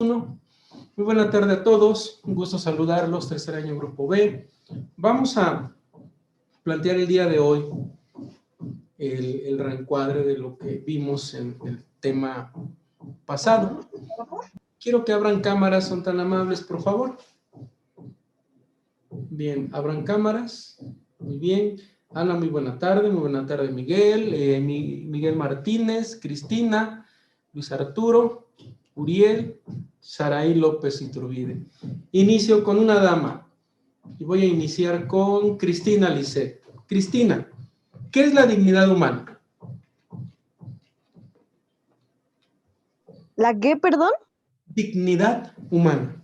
Muy buena tarde a todos, un gusto saludarlos, tercer año Grupo B. Vamos a plantear el día de hoy el reencuadre de lo que vimos en el tema pasado. Quiero que abran cámaras, son tan amables, por favor. Bien, abran cámaras, muy bien. Ana, muy buena tarde Miguel, Miguel Martínez, Cristina, Luis Arturo, Uriel, Saraí López Iturbide. Inicio con una dama y voy a iniciar con Cristina Lisset. Cristina, ¿qué es la dignidad humana? ¿La qué, perdón? Dignidad humana.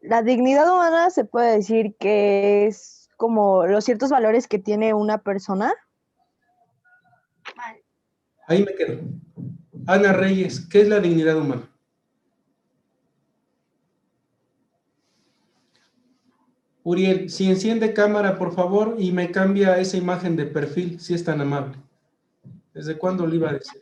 La dignidad humana se puede decir que es como los ciertos valores que tiene una persona. Ahí me quedo. Ana Reyes, ¿qué es la dignidad humana? Uriel, si enciende cámara, por favor, y me cambia esa imagen de perfil, si es tan amable. ¿Desde cuándo le iba a decir?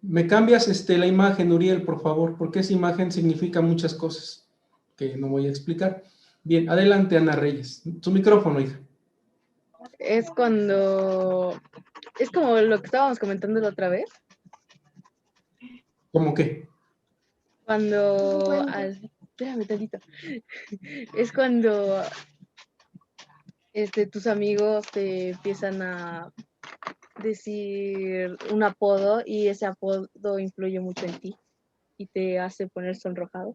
Me cambias la imagen, Uriel, por favor, porque esa imagen significa muchas cosas que no voy a explicar. Bien, adelante, Ana Reyes. Su micrófono, hija. Es cuando... Es como lo que estábamos comentando la otra vez. ¿Cómo qué? Cuando... espérame tantito. Es cuando tus amigos te empiezan a decir un apodo y ese apodo influye mucho en ti y te hace poner sonrojado.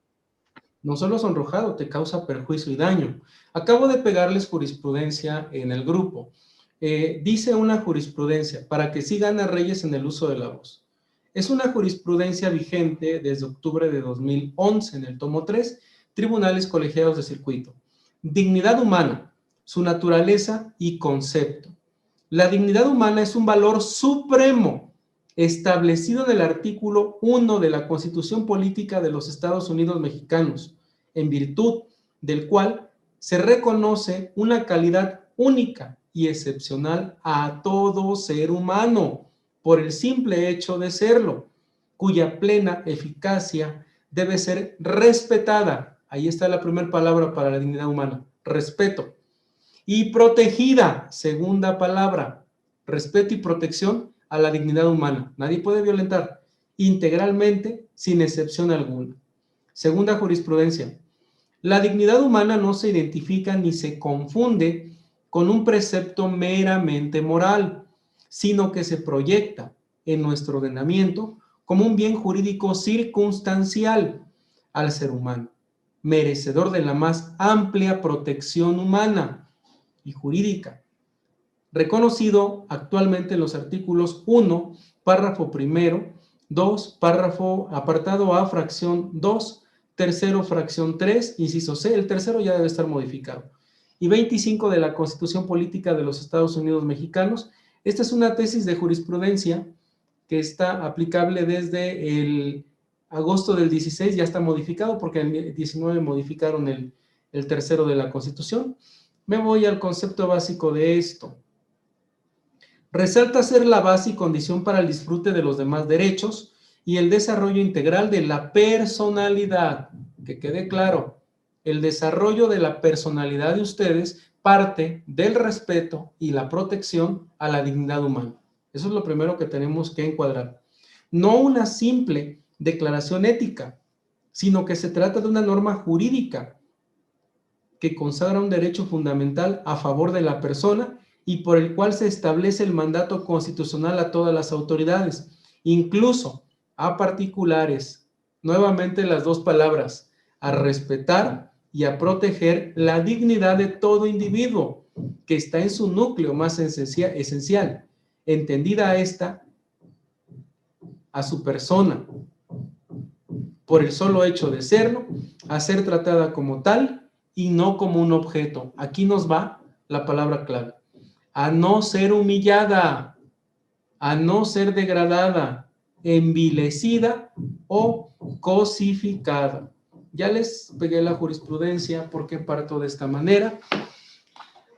No solo sonrojado, te causa perjuicio y daño. Acabo de pegarles jurisprudencia en el grupo. Dice una jurisprudencia, para que sí gane Reyes en el uso de la voz. Es una jurisprudencia vigente desde octubre de 2011 en el tomo 3, Tribunales Colegiados de Circuito. Dignidad humana, su naturaleza y concepto. La dignidad humana es un valor supremo establecido en el artículo 1 de la Constitución Política de los Estados Unidos Mexicanos, en virtud del cual se reconoce una calidad única y excepcional a todo ser humano, por el simple hecho de serlo, cuya plena eficacia debe ser respetada. Ahí está la primera palabra para la dignidad humana, respeto. Y protegida, segunda palabra, respeto y protección a la dignidad humana. Nadie puede violentar integralmente, sin excepción alguna. Segunda jurisprudencia. La dignidad humana no se identifica ni se confunde con un precepto meramente moral, sino que se proyecta en nuestro ordenamiento como un bien jurídico circunstancial al ser humano, merecedor de la más amplia protección humana y jurídica, reconocido actualmente en los artículos 1, párrafo primero, 2, párrafo apartado A, fracción 2, tercero, fracción 3, inciso C, el tercero ya debe estar modificado, y 25 de la Constitución Política de los Estados Unidos Mexicanos. Esta es una tesis de jurisprudencia que está aplicable desde el agosto del 16, ya está modificado porque en el 19 modificaron el tercero de la Constitución. Me voy al concepto básico de esto. Resalta ser la base y condición para el disfrute de los demás derechos y el desarrollo integral de la personalidad. Que quede claro, el desarrollo de la personalidad de ustedes parte del respeto y la protección a la dignidad humana. Eso es lo primero que tenemos que encuadrar. No una simple declaración ética, sino que se trata de una norma jurídica que consagra un derecho fundamental a favor de la persona y por el cual se establece el mandato constitucional a todas las autoridades, incluso a particulares. Nuevamente las dos palabras, a respetar y a proteger la dignidad de todo individuo, que está en su núcleo más esencial, entendida esta a su persona, por el solo hecho de serlo, a ser tratada como tal y no como un objeto. Aquí nos va la palabra clave. A no ser humillada, a no ser degradada, envilecida o cosificada. Ya les pegué la jurisprudencia porque parto de esta manera.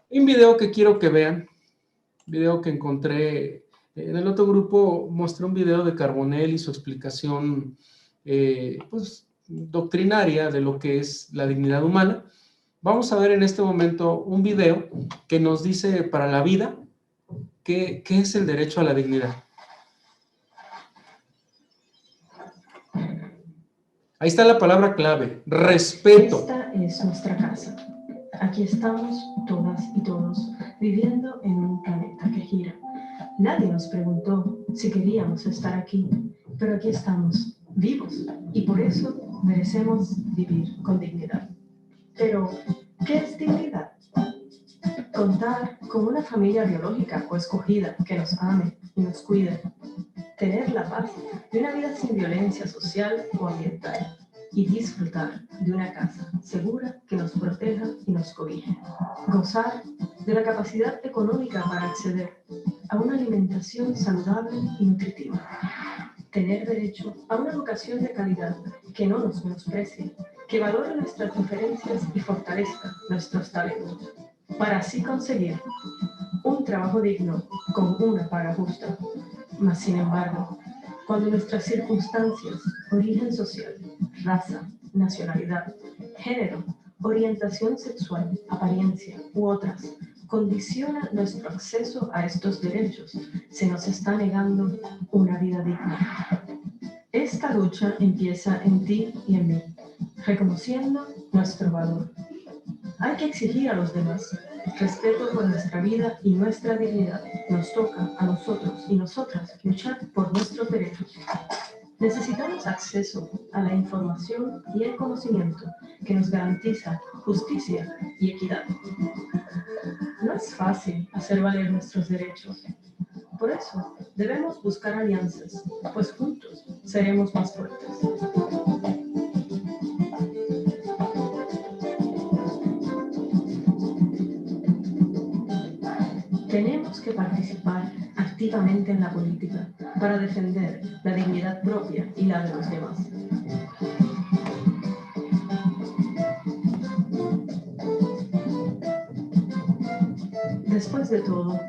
Un video que quiero que vean, video que encontré En el otro grupo mostré un video de Carbonell y su explicación pues, doctrinaria de lo que es la dignidad humana. Vamos a ver en este momento un video que nos dice para la vida qué es el derecho a la dignidad. Ahí está la palabra clave, respeto. Esta es nuestra casa. Aquí estamos todas y todos viviendo en un planeta que gira. Nadie nos preguntó si queríamos estar aquí, pero aquí estamos, vivos, y por eso merecemos vivir con dignidad. Pero, ¿qué es dignidad? Contar con una familia biológica o escogida que nos ame y nos cuide. Tener la paz de una vida sin violencia social o ambiental. Y disfrutar de una casa segura que nos proteja y nos cobije. Gozar de la capacidad económica para acceder a una alimentación saludable y nutritiva. Tener derecho a una educación de calidad que no nos menosprecie, que valore nuestras diferencias y fortalezca nuestros talentos, para así conseguir un trabajo digno con una paga justa. Mas, sin embargo, cuando nuestras circunstancias, origen social, raza, nacionalidad, género, orientación sexual, apariencia u otras condicionan nuestro acceso a estos derechos, se nos está negando una vida digna. Esta lucha empieza en ti y en mí, reconociendo nuestro valor. Hay que exigir a los demás respeto por nuestra vida y nuestra dignidad. Nos toca a nosotros y nosotras luchar por nuestros derechos. Necesitamos acceso a la información y el conocimiento que nos garantiza justicia y equidad. No es fácil hacer valer nuestros derechos. Por eso debemos buscar alianzas, pues juntos seremos más fuertes. Tenemos que participar activamente en la política para defender la dignidad propia y la de los demás. Después de todo,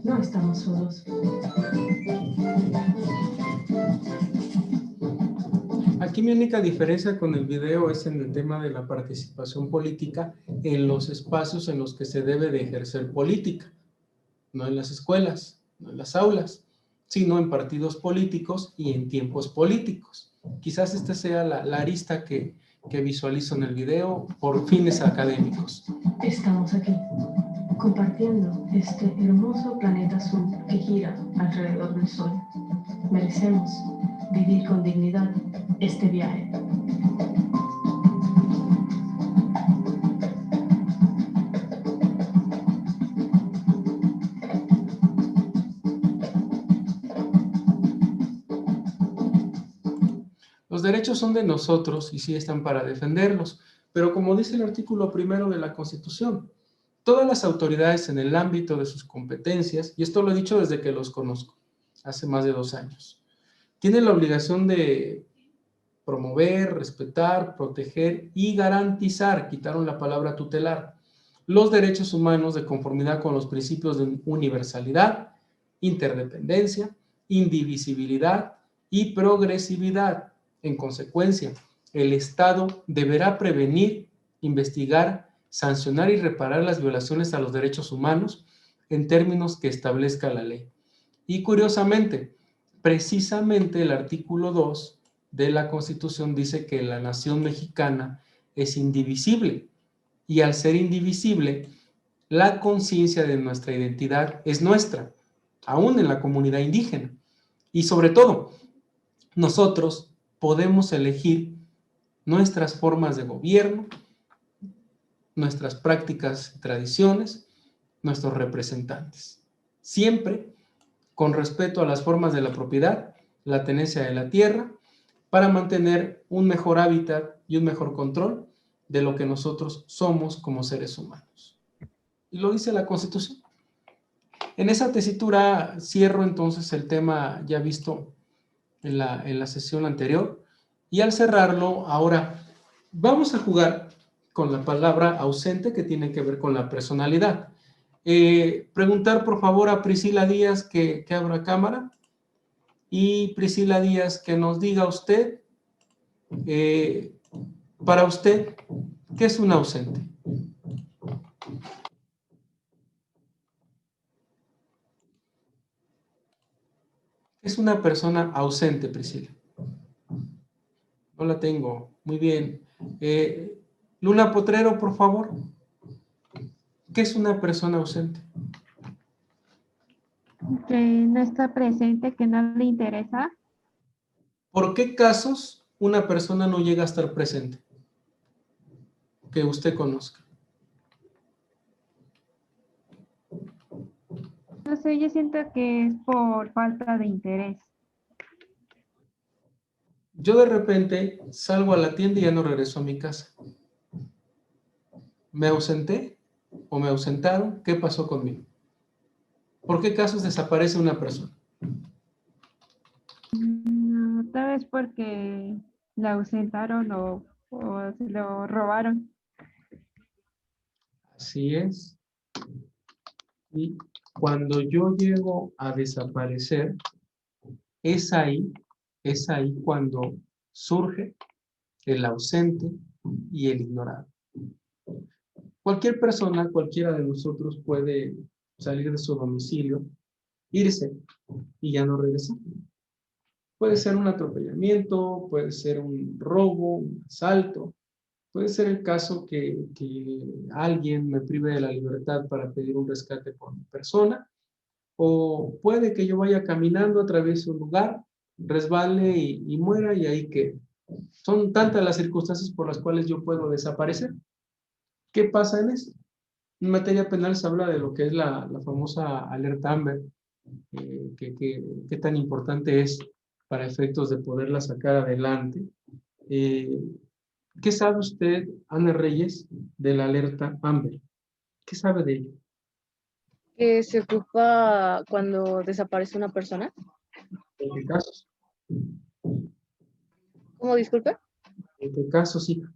no estamos solos. Aquí mi única diferencia con el video es en el tema de la participación política en los espacios en los que se debe de ejercer política. No en las escuelas, no en las aulas, sino en partidos políticos y en tiempos políticos. Quizás esta sea la arista que visualizo en el video por fines académicos. Estamos aquí, compartiendo este hermoso planeta azul que gira alrededor del Sol. Merecemos vivir con dignidad este viaje. Los derechos son de nosotros y sí están para defenderlos, pero como dice el artículo 1 de la Constitución, todas las autoridades en el ámbito de sus competencias, y esto lo he dicho desde que los conozco, hace más de 2 años, tienen la obligación de promover, respetar, proteger y garantizar, quitaron la palabra tutelar, los derechos humanos de conformidad con los principios de universalidad, interdependencia, indivisibilidad y progresividad. En consecuencia, el Estado deberá prevenir, investigar, sancionar y reparar las violaciones a los derechos humanos en términos que establezca la ley. Y curiosamente, precisamente el artículo 2 de la Constitución dice que la nación mexicana es indivisible y al ser indivisible, la conciencia de nuestra identidad es nuestra, aún en la comunidad indígena. Y sobre todo, nosotros podemos elegir nuestras formas de gobierno, nuestras prácticas y tradiciones, nuestros representantes. Siempre con respeto a las formas de la propiedad, la tenencia de la tierra, para mantener un mejor hábitat y un mejor control de lo que nosotros somos como seres humanos. Y lo dice la Constitución. En esa tesitura cierro entonces el tema ya visto en la sesión anterior, y al cerrarlo, ahora vamos a jugar con la palabra ausente que tiene que ver con la personalidad. Preguntar por favor a Priscila Díaz que abra cámara. Y Priscila Díaz, que nos diga usted, para usted, ¿qué es un ausente? Es una persona ausente, Priscila. No la tengo. Muy bien. Luna Potrero, por favor. ¿Qué es una persona ausente? Que no está presente, que no le interesa. ¿Por qué casos una persona no llega a estar presente? Que usted conozca. No sé, yo siento que es por falta de interés. Yo de repente salgo a la tienda y ya no regreso a mi casa. ¿Me ausenté o me ausentaron? ¿Qué pasó conmigo? ¿Por qué casos desaparece una persona? Tal vez porque la ausentaron o se lo robaron. Así es. Y cuando yo llego a desaparecer, es ahí cuando surge el ausente y el ignorado. Cualquier persona, cualquiera de nosotros puede salir de su domicilio, irse y ya no regresar. Puede ser un atropellamiento, puede ser un robo, un asalto, puede ser el caso que alguien me prive de la libertad para pedir un rescate por mi persona, o puede que yo vaya caminando a través de un lugar, resbale y muera y ahí que son tantas las circunstancias por las cuales yo puedo desaparecer. ¿Qué pasa en eso? En materia penal se habla de lo que es la famosa alerta Amber, qué tan importante es para efectos de poderla sacar adelante. ¿Qué sabe usted, Ana Reyes, de la alerta Amber? ¿Qué sabe de ello? Que se ocupa cuando desaparece una persona. ¿En qué casos? ¿Cómo, disculpe? ¿En qué casos, hija?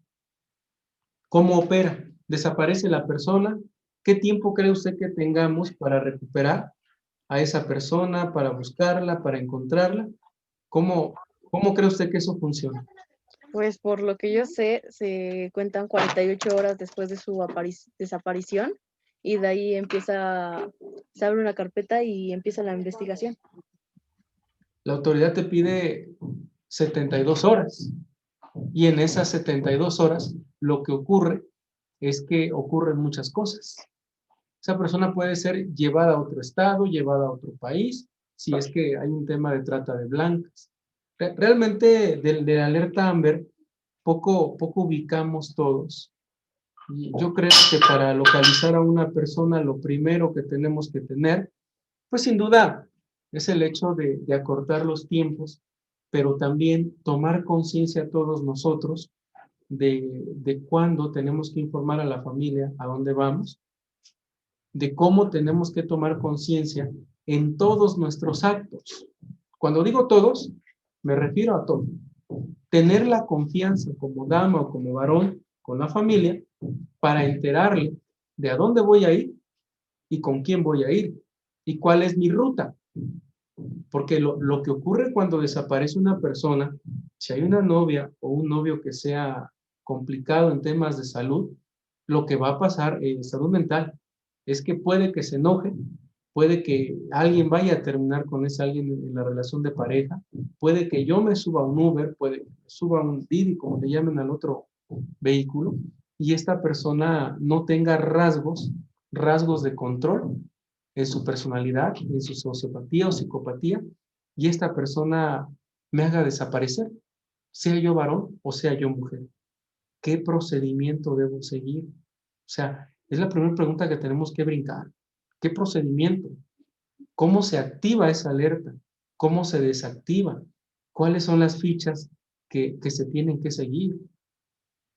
¿Cómo opera? ¿Desaparece la persona? ¿Qué tiempo cree usted que tengamos para recuperar a esa persona, para buscarla, para encontrarla? ¿Cómo cree usted que eso funciona? Pues por lo que yo sé, se cuentan 48 horas después de su desaparición y de ahí se abre una carpeta y empieza la investigación. La autoridad te pide 72 horas y en esas 72 horas lo que ocurre es que ocurren muchas cosas. Esa persona puede ser llevada a otro estado, llevada a otro país, si es que hay un tema de trata de blancas. Realmente de la alerta Amber poco ubicamos todos. Y yo creo que para localizar a una persona lo primero que tenemos que tener, pues sin duda, es el hecho de acortar los tiempos, pero también tomar conciencia todos nosotros de cuándo tenemos que informar a la familia a dónde vamos, de cómo tenemos que tomar conciencia en todos nuestros actos. Cuando digo todos, me refiero a todos. Tener la confianza como dama o como varón con la familia para enterarle de a dónde voy a ir y con quién voy a ir y cuál es mi ruta. Porque lo que ocurre cuando desaparece una persona, si hay una novia o un novio que sea complicado en temas de salud, lo que va a pasar en salud mental es que puede que se enoje, puede que alguien vaya a terminar con ese alguien en la relación de pareja, puede que yo me suba a un Uber, puede que me suba a un Didi, como le llamen al otro vehículo, y esta persona no tenga rasgos de control en su personalidad, en su sociopatía o psicopatía, y esta persona me haga desaparecer, sea yo varón o sea yo mujer. ¿Qué procedimiento debo seguir? O sea, es la primera pregunta que tenemos que brincar. ¿Qué procedimiento? ¿Cómo se activa esa alerta? ¿Cómo se desactiva? ¿Cuáles son las fichas que se tienen que seguir?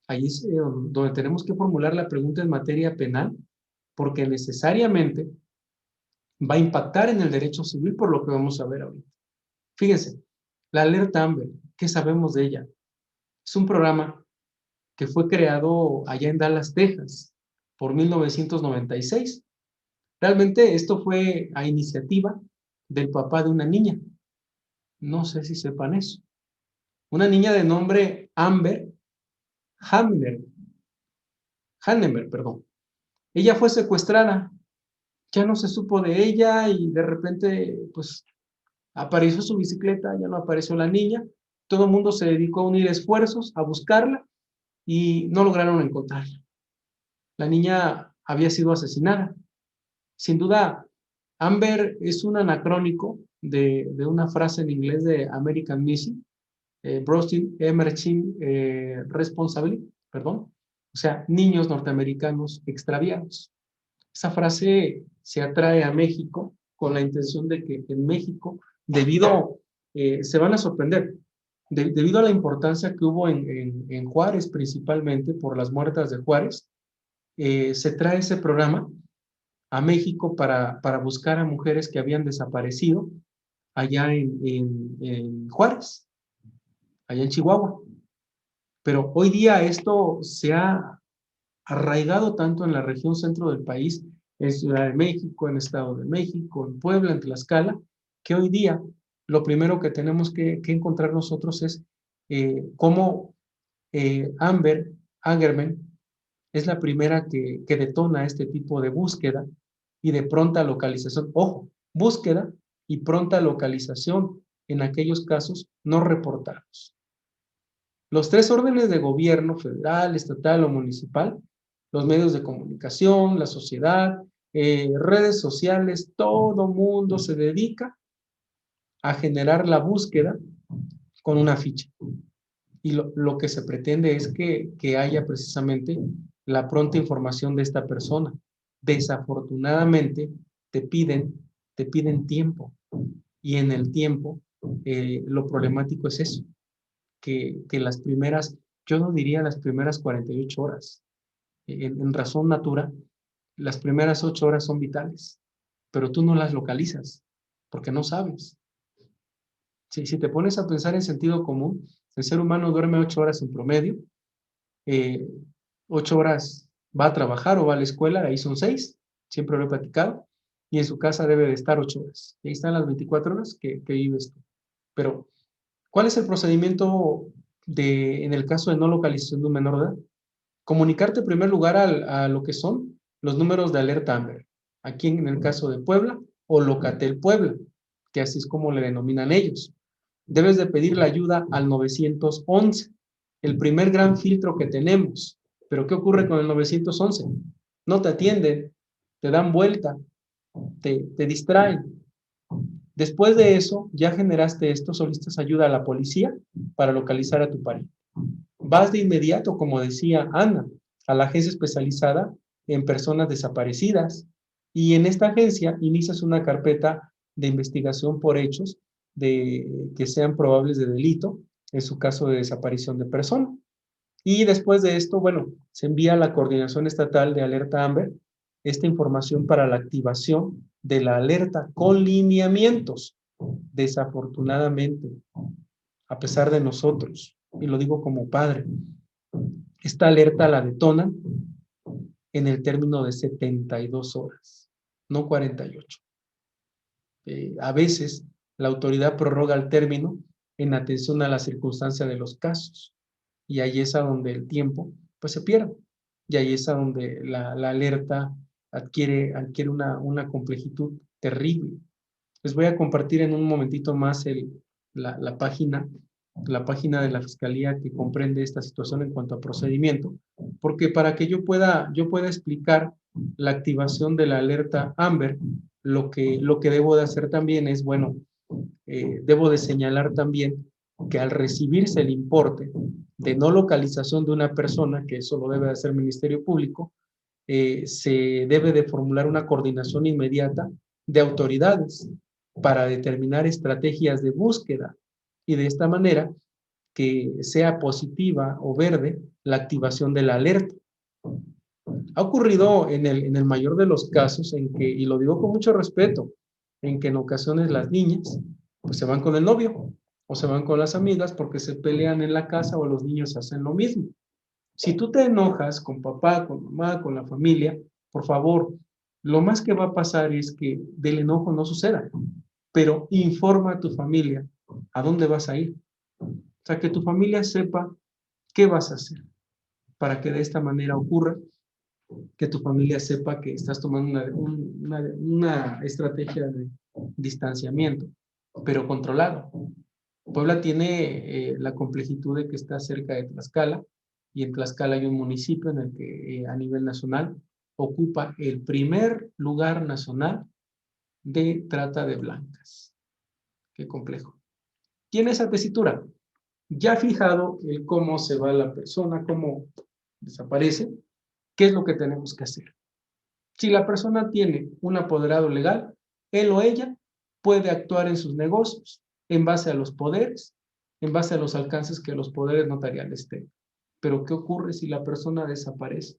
Ahí es donde tenemos que formular la pregunta en materia penal, porque necesariamente va a impactar en el derecho civil por lo que vamos a ver ahorita. Fíjense, la alerta Amber, ¿qué sabemos de ella? Es un programa que fue creado allá en Dallas, Texas, por 1996. Realmente esto fue a iniciativa del papá de una niña. No sé si sepan eso. Una niña de nombre Amber Hannemer, perdón. Ella fue secuestrada. Ya no se supo de ella y de repente, pues, apareció su bicicleta, ya no apareció la niña. Todo el mundo se dedicó a unir esfuerzos, a buscarla y no lograron encontrarla. La niña había sido asesinada. Sin duda, Amber es un anacrónico de una frase en inglés de American Missing, Broken Emerging Responsibly, perdón, o sea, niños norteamericanos extraviados. Esa frase se atrae a México con la intención de que en México, se van a sorprender, debido a la importancia que hubo en Juárez, principalmente por las muertas de Juárez, se trae ese programa a México para buscar a mujeres que habían desaparecido allá en Juárez, allá en Chihuahua. Pero hoy día esto se ha arraigado tanto en la región centro del país, en Ciudad de México, en Estado de México, en Puebla, en Tlaxcala, que hoy día lo primero que tenemos que encontrar nosotros es cómo Amber Angerman es la primera que detona este tipo de búsqueda y de pronta localización. Ojo, búsqueda y pronta localización en aquellos casos no reportados. Los tres órdenes de gobierno, federal, estatal o municipal, los medios de comunicación, la sociedad, redes sociales, todo mundo se dedica a generar la búsqueda con una ficha. Y lo que se pretende es que haya precisamente la pronta información de esta persona. Desafortunadamente, te piden tiempo. Y en el tiempo, lo problemático es eso, que las primeras, yo no diría las primeras 48 horas. En razón natura, las primeras 8 horas son vitales, pero tú no las localizas, porque no sabes. Si te pones a pensar en sentido común, el ser humano duerme 8 horas en promedio, 8 horas va a trabajar o va a la escuela, ahí son 6, siempre lo he platicado, y en su casa debe de estar 8 horas. Y ahí están las 24 horas que vives tú. Pero, ¿cuál es el procedimiento en el caso de no localización de un menor de edad? Comunicarte en primer lugar a lo que son los números de alerta Amber. Aquí en el caso de Puebla, o Locatel Puebla, que así es como le denominan ellos. Debes de pedir la ayuda al 911, el primer gran filtro que tenemos. Pero ¿qué ocurre con el 911? No te atienden, te dan vuelta, te distraen. Después de eso, ya generaste esto, solicitas ayuda a la policía para localizar a tu pariente. Vas de inmediato, como decía Ana, a la agencia especializada en personas desaparecidas y en esta agencia inicias una carpeta de investigación por hechos que sean probables de delito, en su caso de desaparición de persona. Y después de esto, bueno, se envía a la Coordinación Estatal de Alerta Amber esta información para la activación de la alerta con lineamientos. Desafortunadamente, a pesar de nosotros, y lo digo como padre, esta alerta la detonan en el término de 72 horas, no 48. A veces la autoridad prorroga el término en atención a la circunstancia de los casos, y ahí es a donde el tiempo pues se pierde, y ahí es a donde la alerta adquiere una complejitud terrible. Les voy a compartir en un momentito más la página de la Fiscalía que comprende esta situación en cuanto a procedimiento, porque para que yo pueda explicar la activación de la alerta Amber, lo que debo de hacer también es, bueno, debo de señalar también que al recibirse el importe de no localización de una persona, que eso lo debe de hacer el Ministerio Público, se debe de formular una coordinación inmediata de autoridades para determinar estrategias de búsqueda y de esta manera que sea positiva o verde la activación de la alerta. Ha ocurrido en el mayor de los casos en que, y lo digo con mucho respeto, en que en ocasiones las niñas pues se van con el novio o se van con las amigas porque se pelean en la casa o los niños hacen lo mismo. Si tú te enojas con papá, con mamá, con la familia, por favor, Lo más que va a pasar es que del enojo no suceda, pero informa a tu familia a dónde vas a ir. O sea, que tu familia sepa qué vas a hacer para que de esta manera ocurra, que tu familia sepa que estás tomando una estrategia de distanciamiento, pero controlado. Puebla tiene la complejitud de que está cerca de Tlaxcala, y en Tlaxcala hay un municipio en el que a nivel nacional ocupa el primer lugar nacional de trata de blancas. Qué complejo. Tiene esa tesitura. Ya fijado el cómo se va la persona, cómo desaparece, ¿qué es lo que tenemos que hacer? Si la persona tiene un apoderado legal, él o ella puede actuar en sus negocios en base a los poderes, en base a los alcances que los poderes notariales tengan. Pero ¿qué ocurre si la persona desaparece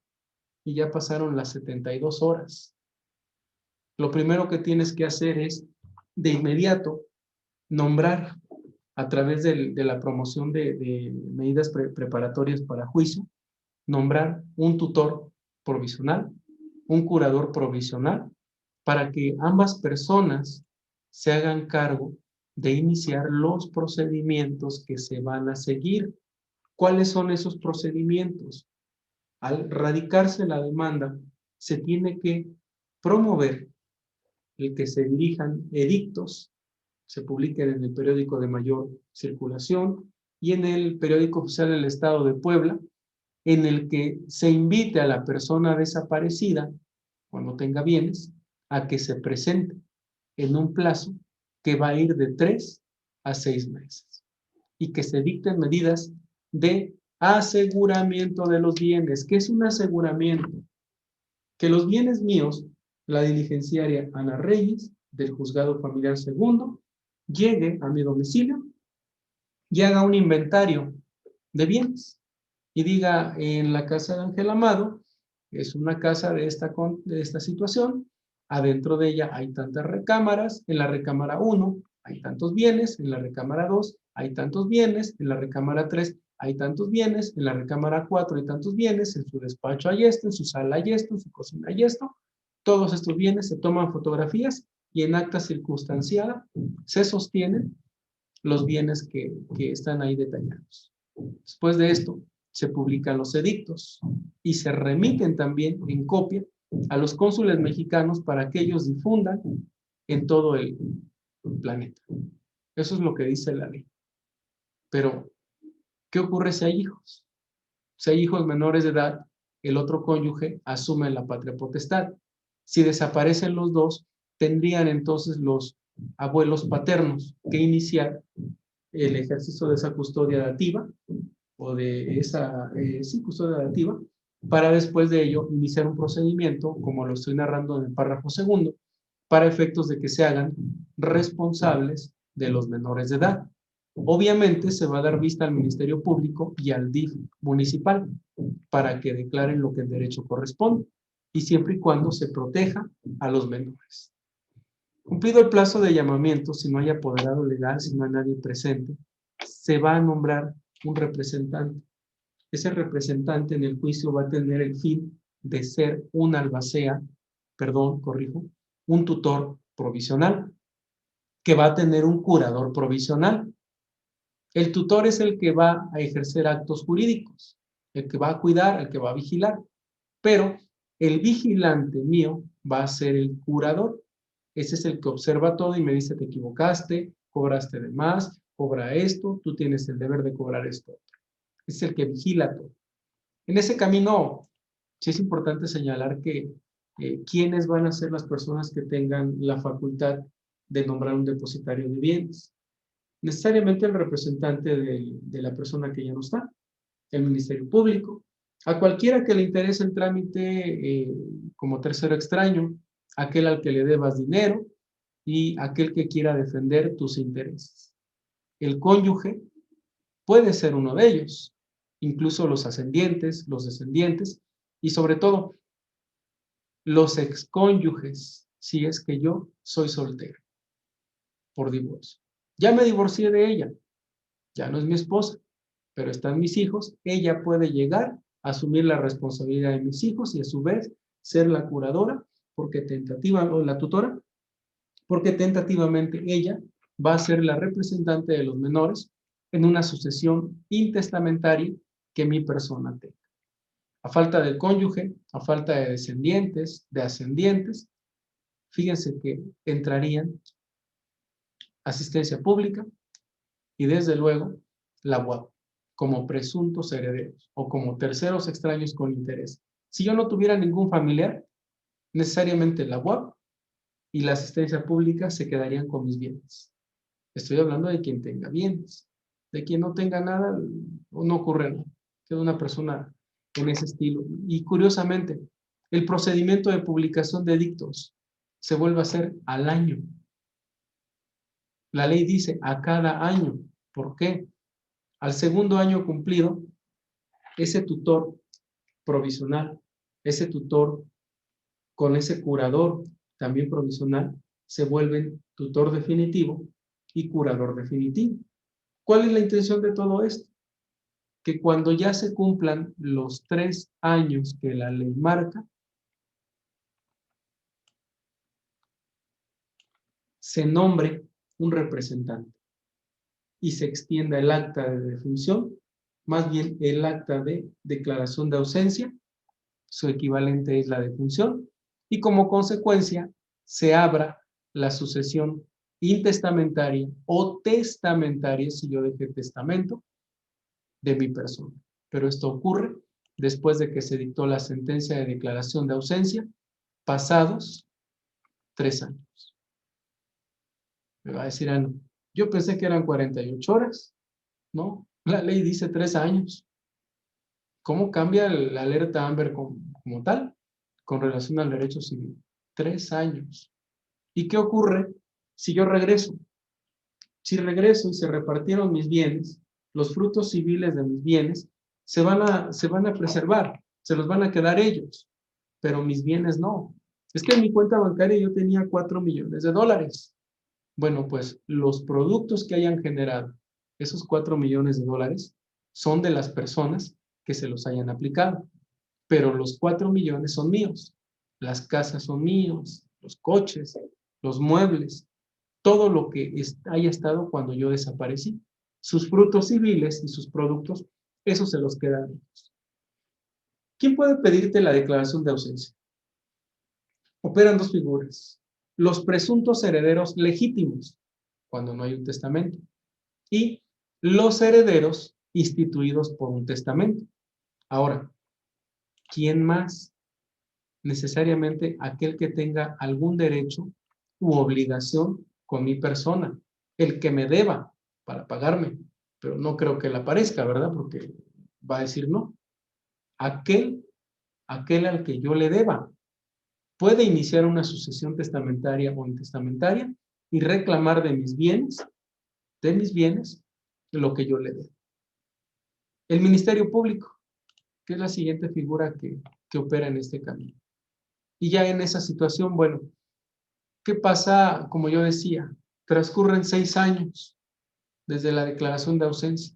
y ya pasaron las 72 horas? Lo primero que tienes que hacer es, de inmediato, nombrar a través de la promoción de medidas preparatorias para juicio, nombrar un tutor provisional, un curador provisional, para que ambas personas se hagan cargo de iniciar los procedimientos que se van a seguir. ¿Cuáles son esos procedimientos? Al radicarse la demanda, se tiene que promover el que se dirijan edictos, se publiquen en el periódico de mayor circulación y en el periódico oficial del Estado de Puebla, en el que se invite a la persona desaparecida, cuando tenga bienes, a que se presente en un plazo que va a ir de 3 a 6 meses y que se dicten medidas de aseguramiento de los bienes. ¿Qué es un aseguramiento? Que los bienes míos, la diligenciaria Ana Reyes, del Juzgado Familiar Segundo, llegue a mi domicilio y haga un inventario de bienes y diga: en la casa de Ángel Amado, es una casa de esta situación, adentro de ella hay tantas recámaras, en la recámara 1 hay tantos bienes, en la recámara 2 hay tantos bienes, en la recámara 3 hay tantos bienes, en la recámara 4 hay tantos bienes, en su despacho hay esto, en su sala hay esto, en su cocina hay esto. Todos estos bienes se toman fotografías y en acta circunstanciada se sostienen los bienes que están ahí detallados. Después de esto, se publican los edictos y se remiten también en copia a los cónsules mexicanos para que ellos difundan en todo el planeta. Eso es lo que dice la ley. Pero, ¿qué ocurre si hay hijos? Si hay hijos menores de edad, el otro cónyuge asume la patria potestad. Si desaparecen los dos, tendrían entonces los abuelos paternos que iniciar el ejercicio de esa custodia dativa o de esa custodia dativa, para después de ello iniciar un procedimiento, como lo estoy narrando en el párrafo segundo, para efectos de que se hagan responsables de los menores de edad. Obviamente se va a dar vista al Ministerio Público y al DIF municipal para que declaren lo que en derecho corresponde, y siempre y cuando se proteja a los menores. Cumplido el plazo de llamamiento, si no hay apoderado legal, si no hay nadie presente, se va a nombrar un representante. Ese representante en el juicio va a tener el fin de ser un albacea, un tutor provisional, que va a tener un curador provisional. El tutor es el que va a ejercer actos jurídicos, el que va a cuidar, el que va a vigilar, pero el vigilante mío va a ser el curador. Ese es el que observa todo y me dice: te equivocaste, cobraste de más, cobra esto, tú tienes el deber de cobrar esto. Es el que vigila todo. En ese camino, sí es importante señalar que quiénes van a ser las personas que tengan la facultad de nombrar un depositario de bienes. Necesariamente el representante de la persona que ya no está, el Ministerio Público, a cualquiera que le interese el trámite como tercero extraño, aquel al que le debas dinero y aquel que quiera defender tus intereses. El cónyuge puede ser uno de ellos, incluso los ascendientes, los descendientes y sobre todo los excónyuges, si es que yo soy soltero por divorcio. Ya me divorcié de ella, ya no es mi esposa, pero están mis hijos, ella puede llegar a asumir la responsabilidad de mis hijos y a su vez ser la curadora porque tentativamente, o la tutora, porque tentativamente ella va a ser la representante de los menores en una sucesión intestamentaria que mi persona tenga. A falta del cónyuge, a falta de descendientes, de ascendientes, fíjense que entrarían asistencia pública y desde luego la UAP como presuntos herederos o como terceros extraños con interés. Si yo no tuviera ningún familiar, necesariamente la UAP y la asistencia pública se quedarían con mis bienes. Estoy hablando de quien tenga bienes. De quien no tenga nada, no ocurre nada. Queda una persona en ese estilo. Y curiosamente, el procedimiento de publicación de edictos se vuelve a hacer al año. La ley dice a cada año. ¿Por qué? Al segundo año cumplido, ese tutor provisional, ese tutor con ese curador también provisional, se vuelve tutor definitivo y curador definitivo. ¿Cuál es la intención de todo esto? Que cuando ya se cumplan los 3 años que la ley marca, se nombre un representante y se extienda el acta de defunción, más bien el acta de declaración de ausencia, su equivalente es la defunción, y como consecuencia se abra la sucesión intestamentaria o testamentaria, si yo dejé testamento, de mi persona. Pero esto ocurre después de que se dictó la sentencia de declaración de ausencia, pasados 3 años. Me va a decir, no, yo pensé que eran 48 horas, ¿no? La ley dice 3 años. ¿Cómo cambia la alerta Amber como tal con relación al derecho civil? 3 años. ¿Y qué ocurre si yo regreso? Si regreso y se repartieron mis bienes, los frutos civiles de mis bienes se van a preservar, se los van a quedar ellos, pero mis bienes no. Es que en mi cuenta bancaria yo tenía $4 millones. Bueno, pues los productos que hayan generado esos $4 millones son de las personas que se los hayan aplicado, pero los 4 millones son míos, las casas son míos, los coches, los muebles, todo lo que haya estado cuando yo desaparecí. Sus frutos civiles y sus productos, eso se los quedan ellos. ¿Quién puede pedirte la declaración de ausencia? Operan 2 figuras. Los presuntos herederos legítimos, cuando no hay un testamento, y los herederos instituidos por un testamento. Ahora, ¿quién más? Necesariamente aquel que tenga algún derecho u obligación con mi persona, el que me deba para pagarme, pero no creo que le aparezca, ¿verdad? Porque va a decir no. Aquel al que yo le deba puede iniciar una sucesión testamentaria o intestamentaria y reclamar de mis bienes, lo que yo le debo. El Ministerio Público, que es la siguiente figura que opera en este camino. Y ya en esa situación, bueno, ¿qué pasa? Como yo decía, transcurren 6 años desde la declaración de ausencia.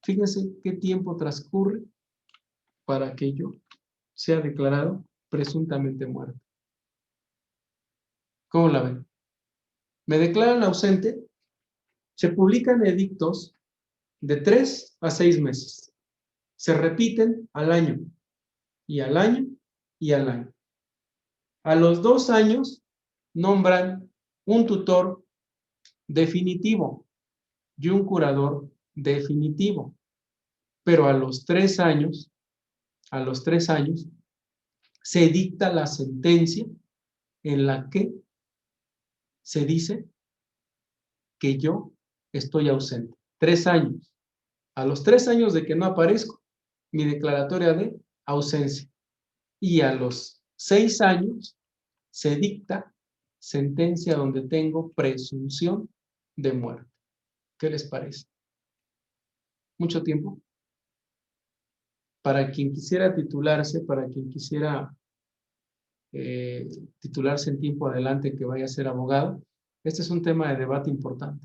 Fíjense qué tiempo transcurre para que yo sea declarado presuntamente muerto. ¿Cómo la ven? Me declaran ausente, se publican edictos de 3 a 6 meses. Se repiten al año, y al año, y al año. A los 2 años nombran un tutor definitivo y un curador definitivo. Pero a los 3 años, se dicta la sentencia en la que se dice que yo estoy ausente. 3 años. A los 3 años de que no aparezco, mi declaratoria de ausencia. Y a los 6 años se dicta sentencia donde tengo presunción de muerte. ¿Qué les parece? ¿Mucho tiempo? Para quien quisiera titularse, para quien quisiera titularse en tiempo adelante, que vaya a ser abogado, este es un tema de debate importante.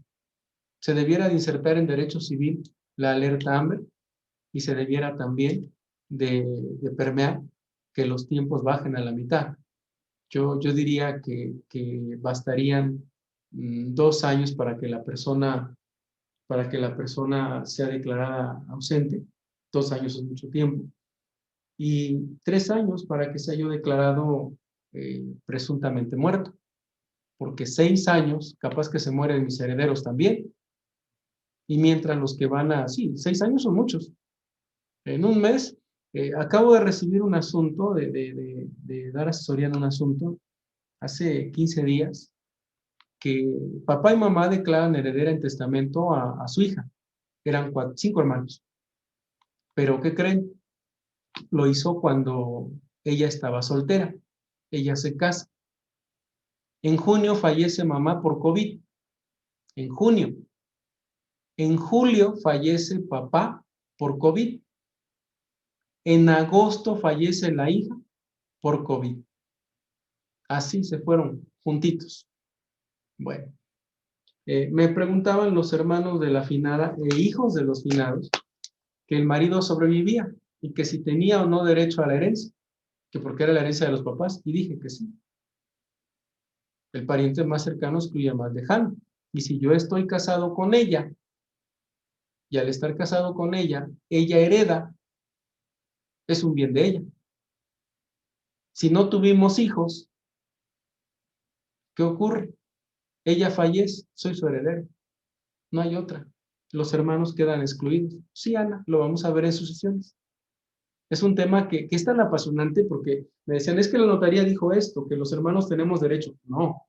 Se debiera de insertar en derecho civil la alerta Amber y se debiera también de permear que los tiempos bajen a la mitad. Yo diría que bastarían 2 años para que la persona sea declarada ausente. 2 años es mucho tiempo. Y 3 años para que sea yo declarado presuntamente muerto. Porque 6 años, capaz que se mueren mis herederos también. Y mientras los que van a... Sí, 6 años son muchos. En un mes, acabo de recibir un asunto, de dar asesoría en un asunto, hace 15 días, que papá y mamá declaran heredera en testamento a su hija. Eran 5 hermanos. Pero, ¿qué creen? Lo hizo cuando ella estaba soltera. Ella se casa. En junio fallece mamá por COVID. En junio. En julio fallece papá por COVID. En agosto fallece la hija por COVID. Así se fueron juntitos. Bueno, me preguntaban los hermanos de la finada e hijos de los finados que el marido sobrevivía y que si tenía o no derecho a la herencia, que porque era la herencia de los papás, y dije que sí. El pariente más cercano excluye al más lejano. Y si yo estoy casado con ella, y al estar casado con ella hereda, es un bien de ella. Si no tuvimos hijos, ¿qué ocurre? Ella fallece, soy su heredero. No hay otra. Los hermanos quedan excluidos. Sí, Ana, lo vamos a ver en sucesiones. Es un tema que es tan apasionante porque me decían, es que la notaría dijo esto, que los hermanos tenemos derecho. No,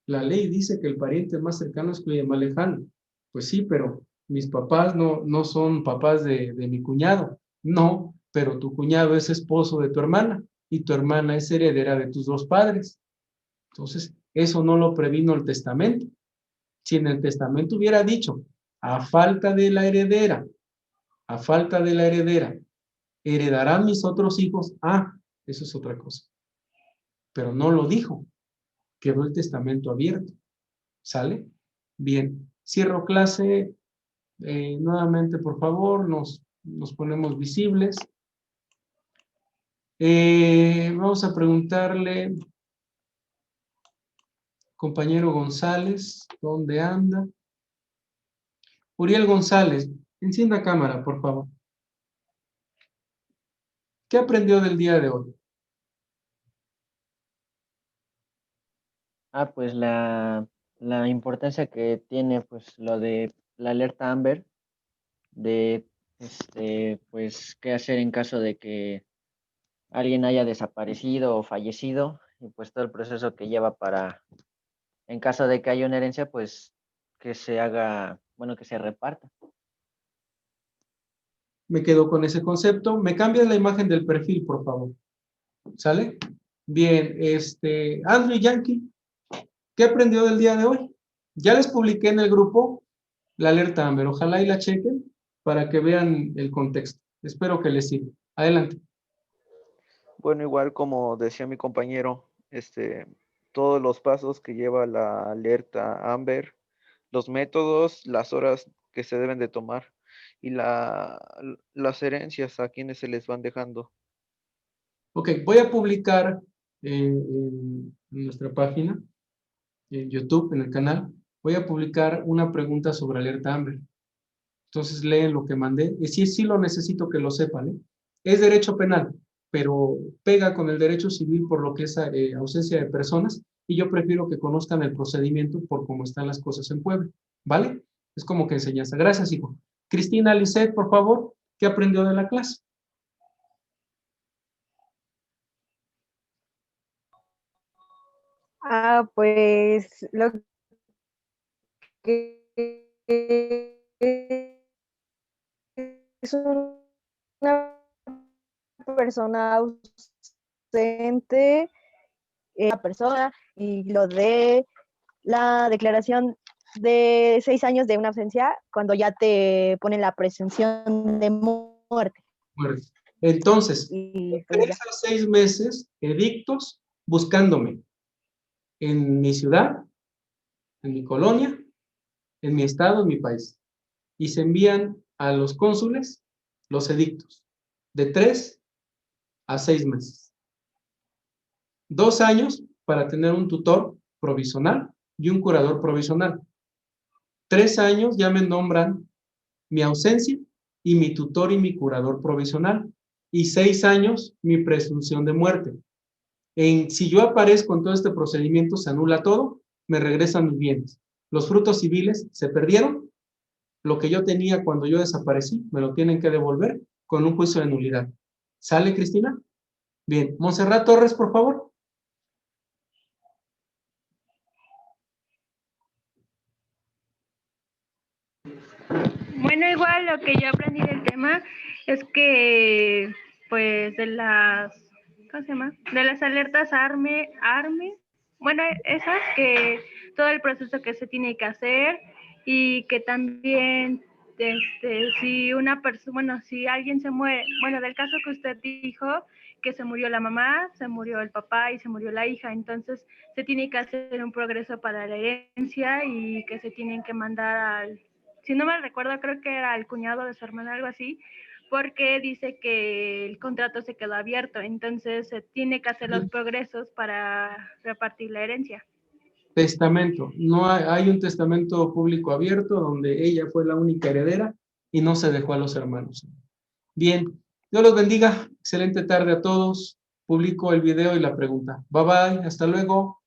la ley dice que el pariente más cercano excluye al más lejano. Pues sí, pero mis papás no son papás de mi cuñado. No, pero tu cuñado es esposo de tu hermana y tu hermana es heredera de tus 2 padres. Entonces, eso no lo previno el testamento. Si en el testamento hubiera dicho, a falta de la heredera, heredarán mis otros hijos, eso es otra cosa. Pero no lo dijo, quedó el testamento abierto. ¿Sale? Bien, cierro clase. Nuevamente, por favor, nos ponemos visibles. Vamos a preguntarle, compañero González, ¿dónde anda? Uriel González, encienda cámara, por favor. ¿Qué aprendió del día de hoy? Pues la importancia que tiene pues lo de la alerta Amber, de pues qué hacer en caso de que alguien haya desaparecido o fallecido, y pues todo el proceso que lleva para, en caso de que haya una herencia, pues que se haga, bueno, que se reparta. Me quedo con ese concepto. ¿Me cambias la imagen del perfil, por favor? ¿Sale? Bien, Andrew Yankee, ¿qué aprendió del día de hoy? Ya les publiqué en el grupo la alerta Amber. Ojalá y la chequen para que vean el contexto. Espero que les sirva. Adelante. Bueno, igual como decía mi compañero, todos los pasos que lleva la alerta Amber, los métodos, las horas que se deben de tomar y las herencias a quienes se les van dejando. Ok, voy a publicar en nuestra página, en YouTube, en el canal, voy a publicar una pregunta sobre alerta Amber. Entonces leen lo que mandé. Y sí lo necesito que lo sepan, ¿eh? Es derecho penal, pero pega con el derecho civil por lo que es ausencia de personas, y yo prefiero que conozcan el procedimiento por cómo están las cosas en Puebla, ¿vale? Es como que enseñanza. Gracias, hijo. Cristina Lisset, por favor, ¿qué aprendió de la clase? Pues lo que es una persona ausente, una persona, y lo de la declaración de 6 años de una ausencia cuando ya te ponen la presunción de muerte. Muerte. Entonces, Y pues 3 ya. a 6 meses edictos buscándome en mi ciudad, en mi colonia, en mi estado, en mi país. Y se envían a los cónsules los edictos de 3 a 6 meses. 2 años para tener un tutor provisional y un curador provisional. 3 años ya me nombran mi ausencia y mi tutor y mi curador provisional. Y 6 años mi presunción de muerte. Si yo aparezco en todo este procedimiento, se anula todo, me regresan mis bienes. Los frutos civiles se perdieron. Lo que yo tenía cuando yo desaparecí, me lo tienen que devolver con un juicio de nulidad. ¿Sale, Cristina? Bien. Montserrat Torres, por favor. Bueno, igual lo que yo aprendí del tema es que, pues, de las, ¿cómo se llama? De las alertas ARME, bueno, esas que todo el proceso que se tiene que hacer y que también, si una persona, bueno, si alguien se muere, bueno, del caso que usted dijo, que se murió la mamá, se murió el papá y se murió la hija, entonces se tiene que hacer un progreso para la herencia y que se tienen que mandar al, si no me recuerdo, creo que era el cuñado de su hermana, algo así, porque dice que el contrato se quedó abierto, entonces se tiene que hacer los progresos para repartir la herencia. Testamento. No hay un testamento público abierto donde ella fue la única heredera y no se dejó a los hermanos. Bien. Dios los bendiga. Excelente tarde a todos. Publico el video y la pregunta. Bye bye. Hasta luego.